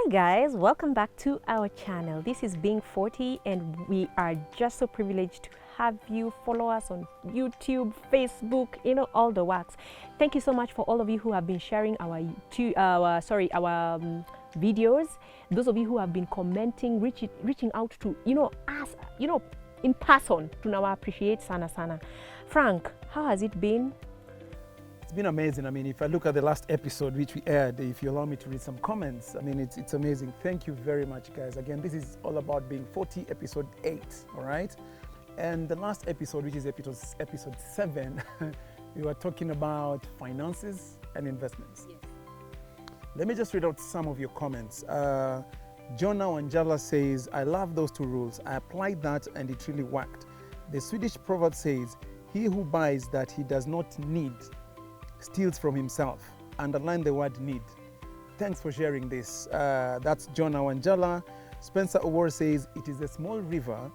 guys, welcome back to our channel. This is Being 40 and we are just so privileged to have you follow us on YouTube, Facebook, all the works. Thank you so much for all of you who have been sharing our videos. Those of you who have been commenting, reaching out to us in person. Tunawa appreciate sana sana. Frank, how has it been? It's been amazing. I mean, if I look at the last episode which we aired, if you allow me to read some comments, I mean, it's amazing. Thank you very much, guys. Again, this is all about Being 40, episode 8, all right? And the last episode, which is episode 7, we were talking about finances and investments. Yes. Let me just read out some of your comments. Jonah Wanjala says, I love those 2 rules. I applied that and it really worked. The Swedish proverb says, he who buys that he does not need steals from himself. Underline the word need. Thanks for sharing this. That's Jonah Wanjala. Spencer Awar says, it is a small river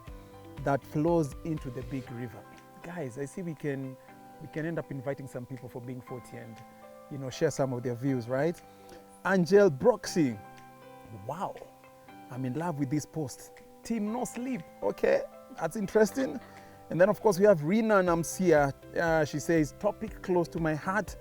that flows into the big river. Guys, I see we can end up inviting some people for Being 40 and share some of their views, right? Angel Broxy, wow, I'm in love with this post. Team No Sleep, okay, that's interesting. And then, of course, we have Rina Namsia. She says, topic close to my heart.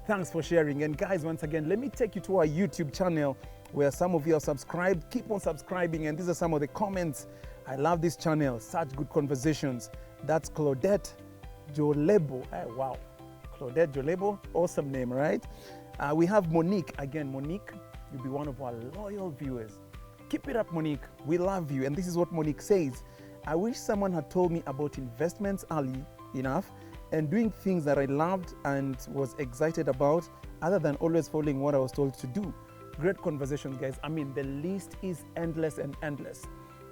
Thanks for sharing. And guys, once again, let me take you to our YouTube channel where some of you are subscribed. Keep on subscribing. And these are some of the comments. I love this channel. Such good conversations. That's Claudette Jolebo. Wow. Claudette Jolebo. Awesome name, right? We have Monique. Again, Monique, you'll be one of our loyal viewers. Keep it up, Monique. We love you. And this is what Monique says. I wish someone had told me about investments early enough and doing things that I loved and was excited about other than always following what I was told to do. Great conversations, guys. I mean, the list is endless and endless.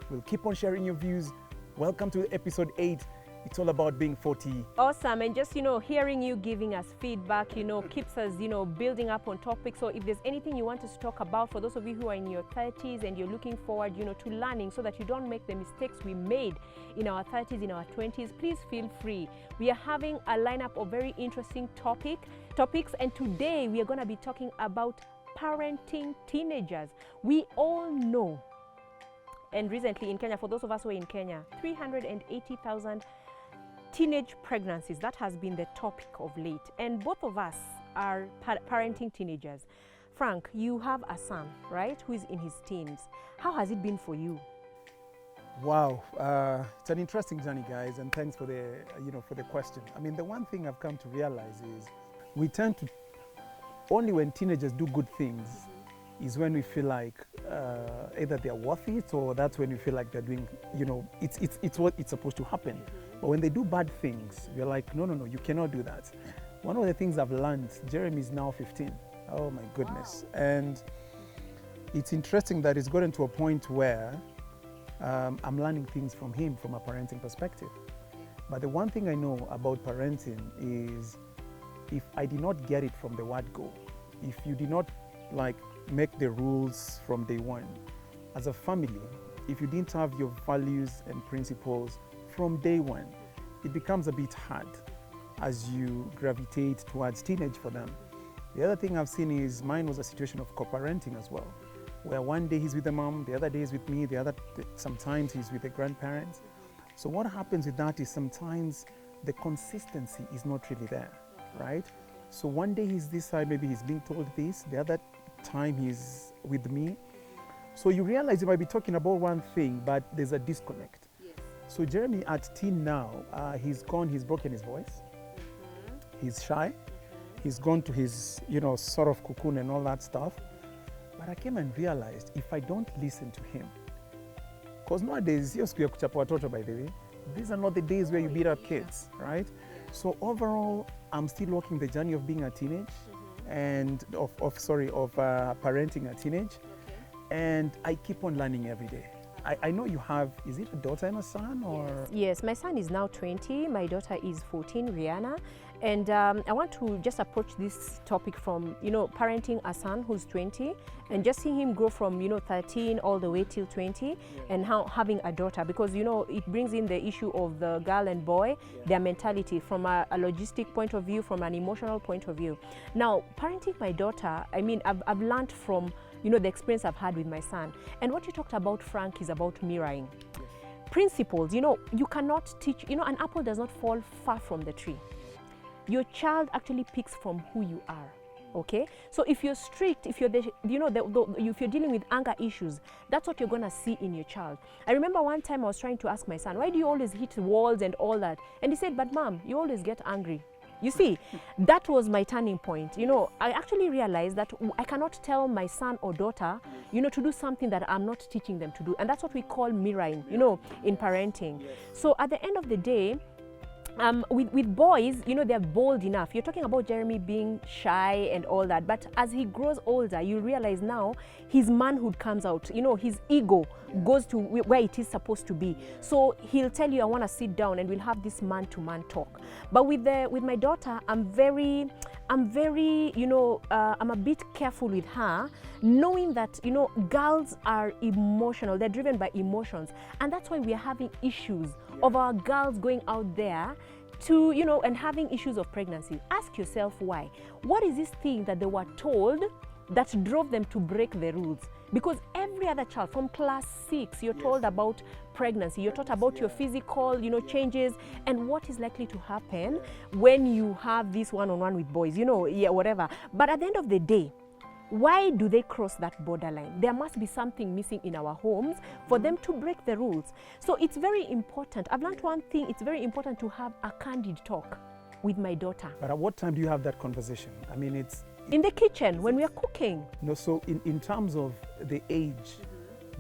We'll keep on sharing your views. Welcome to episode 8. It's all about Being 40. Awesome. And just, hearing you giving us feedback, keeps us, building up on topics. So if there's anything you want us to talk about, for those of you who are in your 30s and you're looking forward, to learning so that you don't make the mistakes we made in our 30s, in our 20s, please feel free. We are having a lineup of very interesting topics. And today we are going to be talking about parenting teenagers. We all know, and recently in Kenya, for those of us who are in Kenya, 380,000 teenage pregnancies. That has been the topic of late. And both of us are parenting teenagers. Frank, you have a son, right, who is in his teens. How has it been for you? Wow, it's an interesting journey, guys, and thanks for the question. I mean, the one thing I've come to realize is we tend to, only when teenagers do good things is when we feel like either they're worth it or that's when we feel like they're doing, it's what it's supposed to happen. But when they do bad things, we're like, no, you cannot do that. One of the things I've learned, Jeremy is now 15. Oh my goodness. Wow. And it's interesting that it's gotten to a point where I'm learning things from him from a parenting perspective. But the one thing I know about parenting is if I did not get it from the word go, if you did not make the rules from day one, as a family, if you didn't have your values and principles from day one, it becomes a bit hard as you gravitate towards teenage for them. The other thing I've seen is mine was a situation of co-parenting as well, where one day he's with the mom, the other day he's with me, sometimes he's with the grandparents. So what happens with that is sometimes the consistency is not really there, right? So one day he's this side, maybe he's being told this, the other time he's with me. So you realize you might be talking about one thing, but there's a disconnect. Yes. So Jeremy at teen now, he's broken his voice. He's shy. He's gone to his, sort of cocoon and all that stuff. But I came and realized if I don't listen to him, because nowadays, by the way, these are not the days where you beat up kids, right? So overall, I'm still walking the journey of being a teenage and of parenting a teenage. Okay. And I keep on learning every day. I know you have, is it a daughter and a son or? Yes, my son is now 20, my daughter is 14, Rihanna. And I want to just approach this topic from, parenting a son who's 20 and just seeing him grow from, 13 all the way till 20 and how having a daughter, because, it brings in the issue of the girl and boy, their mentality from a logistic point of view, from an emotional point of view. Now, parenting my daughter, I mean, I've learned from the experience I've had with my son. And what you talked about, Frank, is about mirroring. Principles, you cannot teach, an apple does not fall far from the tree. Your child actually picks from who you are. Okay, so if you're strict, if you're if you're dealing with anger issues, that's what you're gonna see in your child. I remember one time I was trying to ask my son, why do you always hit walls and all that? And he said, but mom, you always get angry. You see, that was my turning point. I actually realized that I cannot tell my son or daughter, to do something that I'm not teaching them to do. And that's what we call mirroring, in parenting. So at the end of the day, with boys, they're bold enough. You're talking about Jeremy being shy and all that, but as he grows older, you realize now his manhood comes out. His ego goes to where it is supposed to be. So he'll tell you, I want to sit down, and we'll have this man-to-man talk. But with my daughter, I'm a bit careful with her, knowing that, girls are emotional. They're driven by emotions. And that's why we are having issues of our girls going out there to, and having issues of pregnancy. Ask yourself why. What is this thing that they were told that drove them to break the rules? Because every other child from class 6, you're told about pregnancy, you're taught about your physical, changes and what is likely to happen when you have this one-on-one with boys, whatever. But at the end of the day, why do they cross that borderline? There must be something missing in our homes for them to break the rules. So it's very important. I've learned one thing, it's very important to have a candid talk with my daughter. But at what time do you have that conversation? I mean, it's... In the kitchen, when we are cooking. No, so in terms of the age,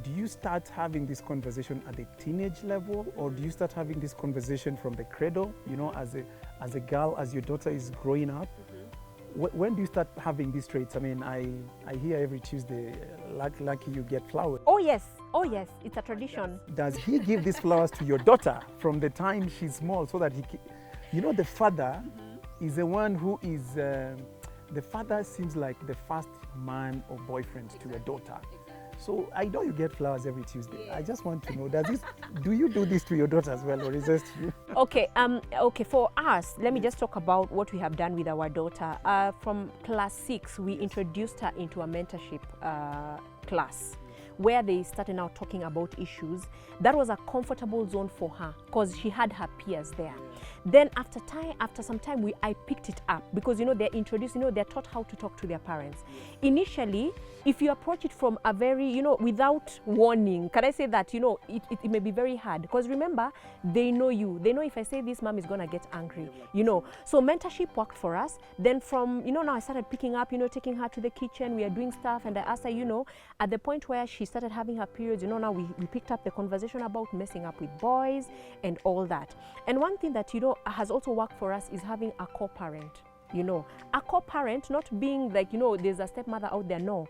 do you start having this conversation at the teenage level, or do you start having this conversation from the cradle, as a girl, as your daughter is growing up? When do you start having these traits? I mean, I hear every Tuesday, lucky you get flowers. Oh yes, it's a tradition. Does he give these flowers to your daughter from the time she's small, so that the father is the one who is, the father seems like the first man or boyfriend to a daughter. So I know you get flowers every Tuesday. I just want to know, do you do this to your daughter as well, or is this you? Okay, for us, let me just talk about what we have done with our daughter. From class 6, we introduced her into a mentorship class, where they started now talking about issues. That was a comfortable zone for her because she had her peers there. Then after some time, I picked it up because, they're introduced, they're taught how to talk to their parents. Initially, if you approach it from a very, without warning, can I say that, it may be very hard because remember, they know you. They know if I say this, mom is going to get angry, So mentorship worked for us. Then from, now I started picking up, taking her to the kitchen. We are doing stuff and I asked her, at the point where she started having her periods, now we picked up the conversation about messing up with boys and all that. And one thing that, has also worked for us is having a co-parent. A co-parent, not being like, there's a stepmother out there. No,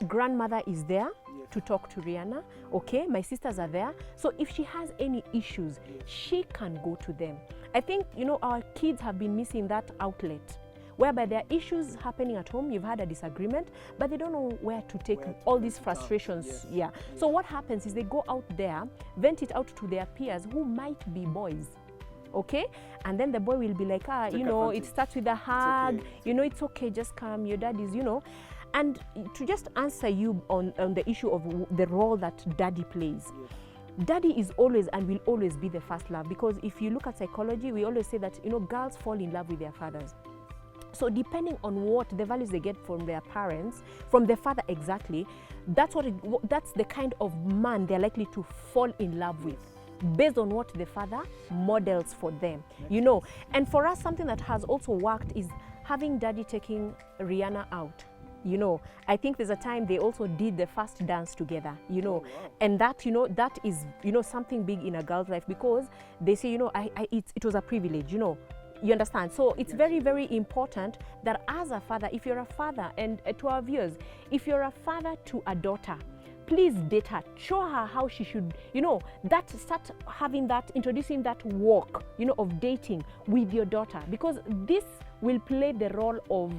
grandmother is there to talk to Rihanna. Okay, my sisters are there. So if she has any issues, she can go to them. I think, our kids have been missing that outlet, whereby there are issues happening at home, you've had a disagreement, but they don't know where to take all these frustrations. Yeah. So what happens is they go out there, vent it out to their peers who might be boys. Okay, and then the boy will be like, it starts with a hug, it's okay, just come, your dad is, And to just answer you on the issue of the role that daddy plays, daddy is always and will always be the first love, because if you look at psychology, we always say that, girls fall in love with their fathers. So depending on what the values they get from their parents, from their father exactly, that's the kind of man they're likely to fall in love with, based on what the father models for them, And for us, something that has also worked is having daddy taking Rihanna out. I think there's a time they also did the first dance together, and that, that is, something big in a girl's life, because they say, it was a privilege, You understand? So it's very, very important that as a father, if you're a father, and to our viewers, if you're a father to a daughter, please date her, show her how she should, start having that, introducing that walk, of dating with your daughter, because this will play the role of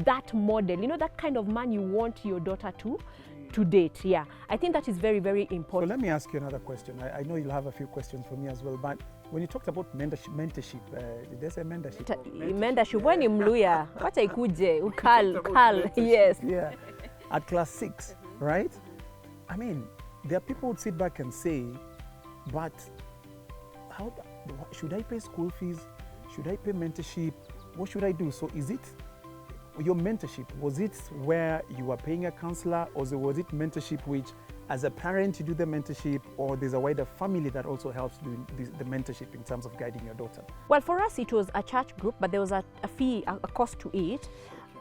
that model, that kind of man you want your daughter to date. Yeah, I think that is very, very important. So let me ask you another question. I know you'll have a few questions for me as well, but when you talked about mentorship, did they say mentorship? Mentorship, when you mluya, what I could ukal, yes. Yeah. at class 6, right? I mean, there are people who would sit back and say, but how should I pay school fees? Should I pay mentorship? What should I do? So is it your mentorship? Was it where you were paying a counselor, or was it mentorship which, as a parent, you do the mentorship, or there's a wider family that also helps doing the mentorship in terms of guiding your daughter? Well, for us, it was a church group, but there was a fee, a cost to it.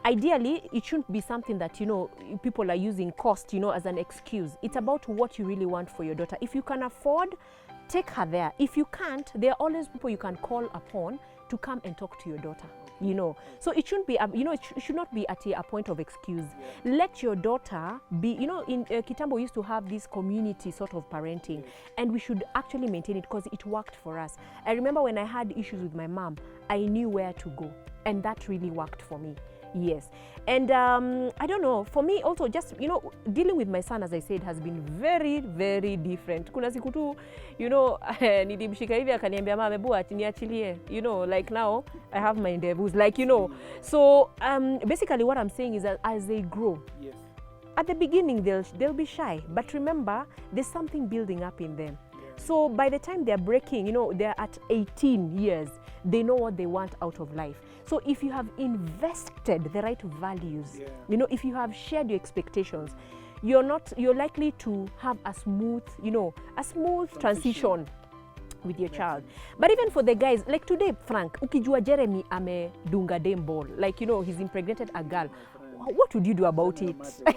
Ideally, it shouldn't be something that, people are using cost, as an excuse. It's about what you really want for your daughter. If you can afford, take her there. If you can't, there are always people you can call upon to come and talk to your daughter. So it shouldn't be, it should not be at a point of excuse. Let your daughter be, in Kitambo we used to have this community sort of parenting, and we should actually maintain it because it worked for us. I remember when I had issues with my mom, I knew where to go, and that really worked for me. Yes. And I don't know, for me also, just, dealing with my son, as I said, has been very, very different. Kuna siku tu, nilimshika hivi akaniambia mama hebu niachilie. Like now, I have my endeavors, So basically what I'm saying is that as they grow, yes, at the beginning they'll be shy. But remember, there's something building up in them. So by the time they're breaking, they're at 18 years, they know what they want out of life. So if you have invested the right values, if you have shared your expectations, you're likely to have a smooth transition with your child. But even for the guys, like today, Frank, ukijua Jeremy amedunga dem ball, he's impregnated a girl. What would you do about it?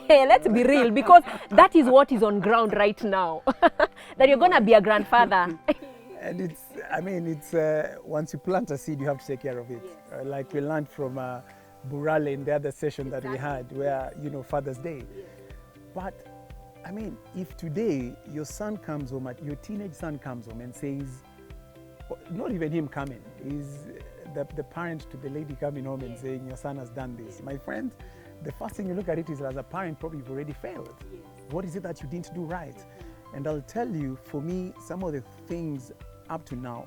Let's be real, because that is what is on ground right now. That you're going to be a grandfather. And it's once you plant a seed, you have to take care of it. Yes. Like we learned from Burale in the other session that we had, where, Father's Day. Yes. But, if today your son comes home, your teenage son comes home and says, not even him coming, is the parent to the lady coming home and saying, your son has done this. My friend, the first thing you look at it is, as a parent, probably you've already failed. Yes. What is it that you didn't do right? And I'll tell you, for me, some of the things up to now,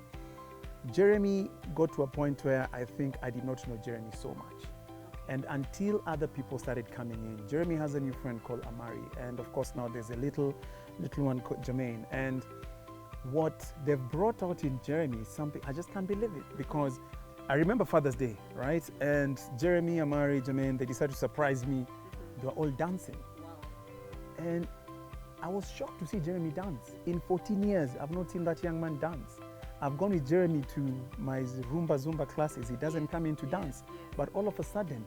Jeremy got to a point where I think I did not know Jeremy so much. And until other people started coming in, Jeremy has a new friend called Amari. And of course now there's a little one called Jermaine. And what they've brought out in Jeremy is something, I just can't believe it, because I remember Father's Day, right? And Jeremy, Amari, Jermaine, they decided to surprise me. They were all dancing. Wow. And I was shocked to see Jeremy dance. In 14 years, I've not seen that young man dance. I've gone with Jeremy to my Zumba classes. He doesn't come in to dance. But all of a sudden,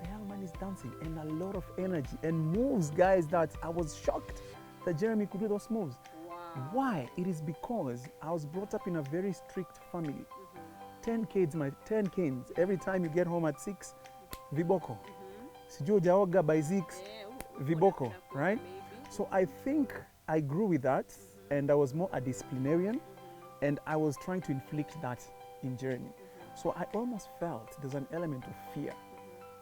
the young man is dancing, and a lot of energy and moves, guys, that I was shocked that Jeremy could do those moves. Wow. Why? It is because I was brought up in a very strict family. 10 kids. Every time you get home at 6, viboko. Sijui hujaoga by 6, viboko, right? So I think I grew with that, and I was more a disciplinarian, and I was trying to inflict that in Jeremy. So I almost felt there's an element of fear.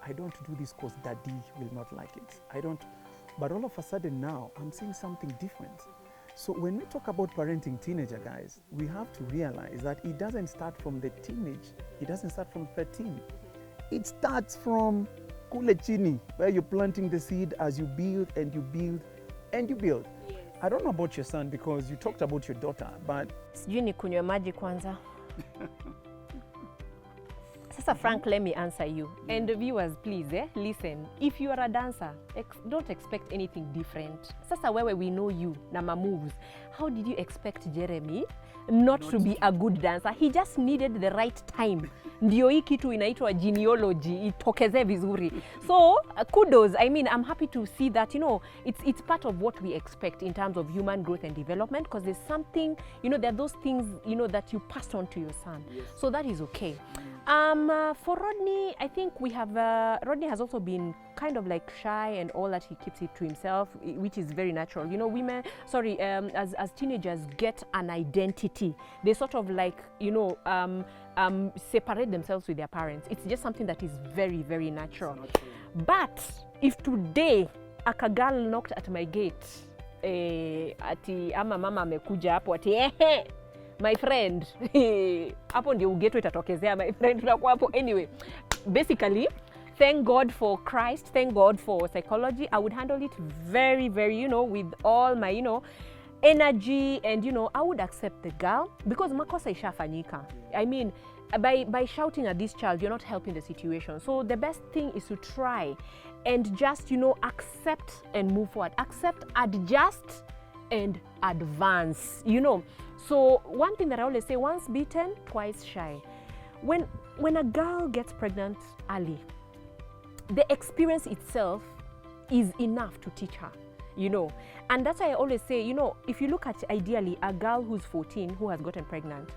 I don't do this because daddy will not like it. I don't. But all of a sudden now, I'm seeing something different. So when we talk about parenting teenager guys, we have to realize that it doesn't start from the teenage. It doesn't start from 13. It starts from kule chini, where you're planting the seed as you build and you build and you build. Yes. I don't know about your son because you talked about your daughter, but sijui ni kunywa maji kwanza. Sasa Frank, let me answer you. And the viewers, please, listen. If you are a dancer, don't expect anything different. Sasa wewe, we know you, Nama moves. How did you expect Jeremy not to be a good dancer? He just needed the right time. Ndio hii kitu inaitwa genealogy itokeze vizuri. So kudos. I'm happy to see that, it's part of what we expect in terms of human growth and development, because there's something, there are those things, that you passed on to your son. Yes. So that is okay. For Rodney, I think we have, Rodney has also been kind of like shy and all that. He keeps it to himself, which is very natural. Women, as teenagers get an identity, they sort of like, separate themselves with their parents. It's just something that is very, very natural. But if today a girl knocked at my gate, ati ama mama amekuja hapo ati my friend, hapo ndio ugeto itatokezea, my friend, tunakuwa hapo. Anyway, basically, thank God for Christ, thank God for psychology. I would handle it very, very, you know, with all my, you know, energy, and, you know, I would accept the girl because makosa ishafanyika. I mean, by shouting at this child, you're not helping the situation. So the best thing is to try and just, you know, accept and move forward. Accept, adjust, and advance, you know. So one thing that I always say, once bitten, twice shy. When a girl gets pregnant early, the experience itself is enough to teach her, you know. And that's why I always say, you know, if you look at ideally a girl who's 14 who has gotten pregnant,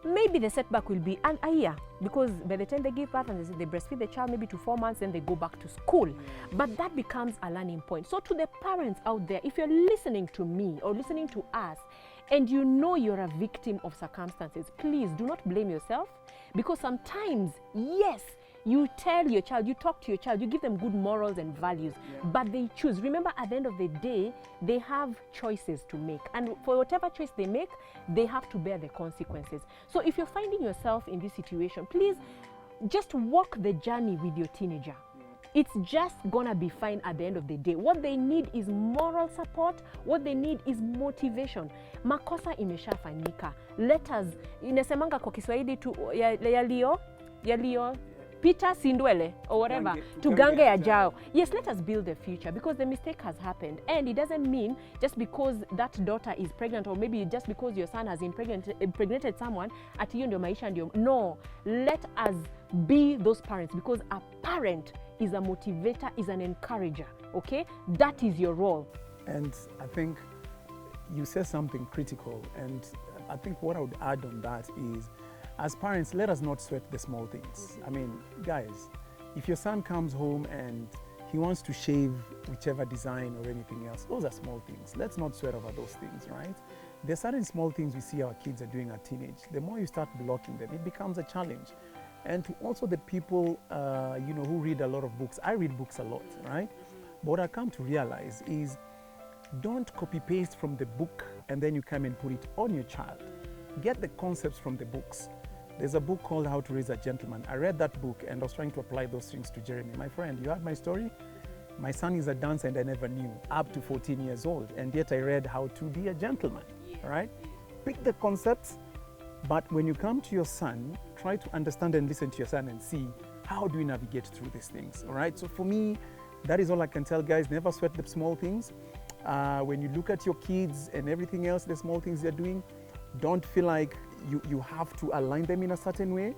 maybe the setback will be a year, because by the time they give birth and they breastfeed the child maybe to 4 months, then they go back to school. But that becomes a learning point. So to the parents out there, if you're listening to me or listening to us and you know you're a victim of circumstances, please do not blame yourself, because sometimes, yes, you tell your child, you talk to your child, you give them good morals and values, but they choose. Remember, at the end of the day, they have choices to make. And for whatever choice they make, they have to bear the consequences. So if you're finding yourself in this situation, please just walk the journey with your teenager. It's just gonna be fine at the end of the day. What they need is moral support. What they need is motivation. Makosa imeshafanyika. Let us, inasemanga kwa Kiswahili tu yalio Peter Sindwele or whatever, tugange ajao. Yes, let us build the future, because the mistake has happened. And it doesn't mean just because that daughter is pregnant, or maybe just because your son has impregnated someone, at hiyo ndio maisha ndio. No, let us be those parents, because a parent is a motivator, is an encourager, okay? That is your role. And I think you said something critical, and I think what I would add on that is, as parents, let us not sweat the small things. I mean, guys, if your son comes home and he wants to shave whichever design or anything else, those are small things. Let's not sweat over those things, right? There are certain small things we see our kids are doing at teenage. The more you start blocking them, it becomes a challenge. And to also the people, you know, who read a lot of books. I read books a lot, right? But what I come to realize is, don't copy-paste from the book and then you come and put it on your child. Get the concepts from the books. There's a book called How to Raise a Gentleman. I read that book and I was trying to apply those things to Jeremy. My friend, you heard my story? My son is a dancer and I never knew, up to 14 years old. And yet I read How to Be a Gentleman, right? Pick the concepts, but when you come to your son, try to understand and listen to your son and see, how do we navigate through these things, all right? So for me, that is all I can tell, guys. Never sweat the small things. When you look at your kids and everything else, the small things they're doing, don't feel like you have to align them in a certain way.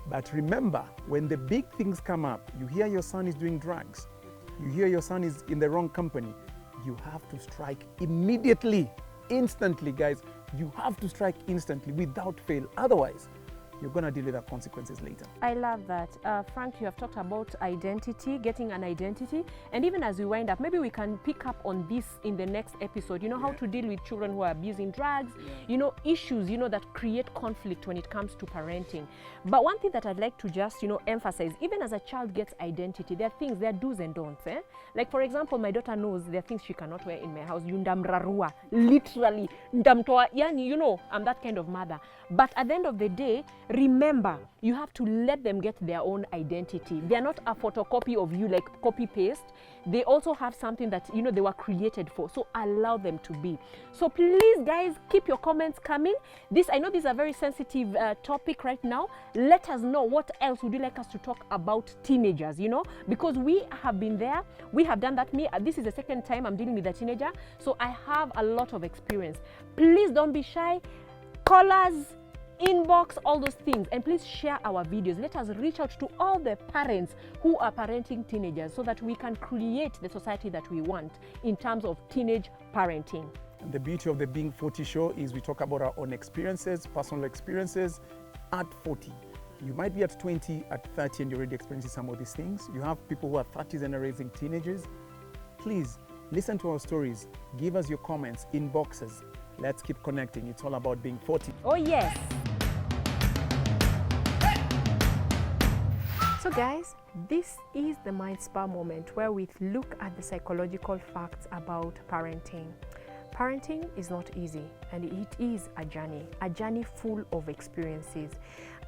But remember, when the big things come up, you hear your son is doing drugs, you hear your son is in the wrong company, you have to strike immediately, instantly, guys. You have to strike instantly without fail. Otherwise, you're going to deal with the consequences later. I love that. Frank, you have talked about identity, getting an identity. And even as we wind up, maybe we can pick up on this in the next episode. You know, how to deal with children who are abusing drugs, you know, issues, you know, that create conflict when it comes to parenting. But one thing that I'd like to just, you know, emphasize, even as a child gets identity, there are things, there are do's and don'ts. Like, for example, my daughter knows there are things she cannot wear in my house. Yundamrarua, literally. Ndamtoa, yani, you know, I'm that kind of mother. But at the end of the day, remember, you have to let them get their own identity. They are not a photocopy of you, like copy paste. They also have something that, you know, they were created for. So allow them to be. So please, guys, keep your comments coming. I know this is a very sensitive topic right now. Let us know, what else would you like us to talk about teenagers, you know, because we have been there. We have done that. This is the second time I'm dealing with a teenager. So I have a lot of experience. Please don't be shy. Call us, inbox, all those things, and please share our videos. Let us reach out to all the parents who are parenting teenagers so that we can create the society that we want in terms of teenage parenting. And the beauty of the Being 40 show is we talk about our own experiences, personal experiences at 40. You might be at 20, at 30, and you're already experiencing some of these things. You have people who are 30s and are raising teenagers. Please listen to our stories. Give us your comments, inboxes. Let's keep connecting. It's all about being 40. Oh, yes. So guys, this is the Mind Spa moment where we look at the psychological facts about parenting. Parenting is not easy, and it is a journey full of experiences.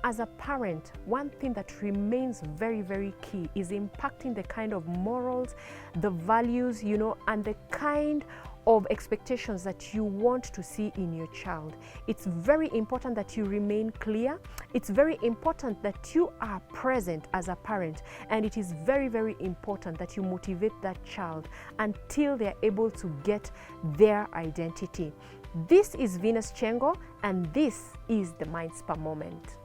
As a parent, one thing that remains very, very key is impacting the kind of morals, the values, and the kind of expectations that you want to see in your child. It's very important that you remain clear. It's very important that you are present as a parent, and it is very, very important that you motivate that child until they're able to get their identity. This is Venus Chengo, and this is the Mind Spa Moment.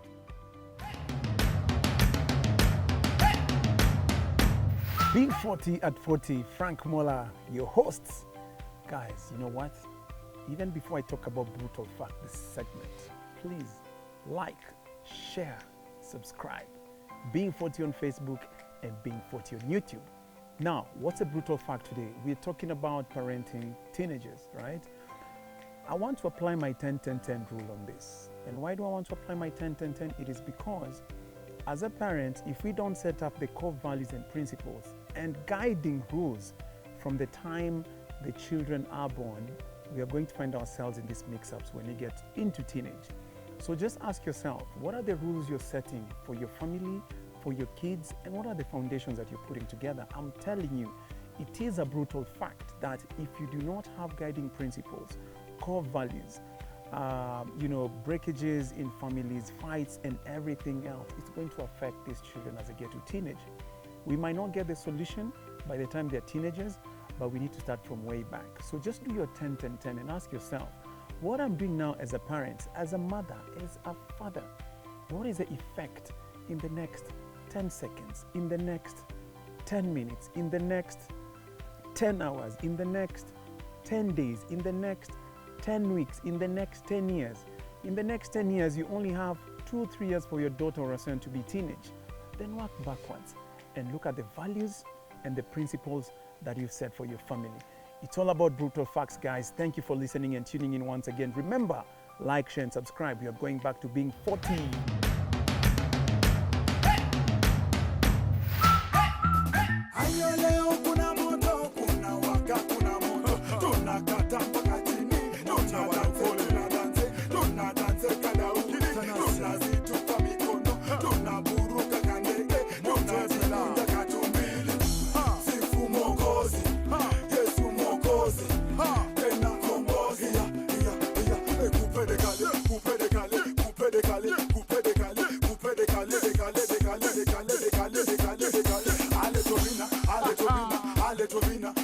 Being 40 at 40, Frank Mola, your hosts. Guys, you know what? Even before I talk about brutal fact, this segment, please like, share, subscribe. Being 40 on Facebook and Being 40 on YouTube. Now, what's a brutal fact today? We're talking about parenting teenagers, right? I want to apply my 10-10-10 rule on this. And why do I want to apply my 10-10-10? It is because as a parent, if we don't set up the core values and principles and guiding rules from the time the children are born, we are going to find ourselves in these mix-ups when we get into teenage. So just ask yourself, what are the rules you're setting for your family, for your kids, and what are the foundations that you're putting together? I'm telling you, it is a brutal fact that if you do not have guiding principles, core values, breakages in families, fights, and everything else, it's going to affect these children as they get to teenage. We might not get the solution by the time they're teenagers, but we need to start from way back. So just do your 10-10-10 and ask yourself, what I'm doing now as a parent, as a mother, as a father, what is the effect in the next 10 seconds, in the next 10 minutes, in the next 10 hours, in the next 10 days, in the next 10 weeks, in the next 10 years. In the next 10 years, you only have 2-3 years for your daughter or son to be teenage. Then work backwards and look at the values and the principles that you've set for your family. It's all about brutal facts, guys. Thank you for listening and tuning in once again. Remember, like, share, and subscribe. We are going back to being 40. Ale Tovina,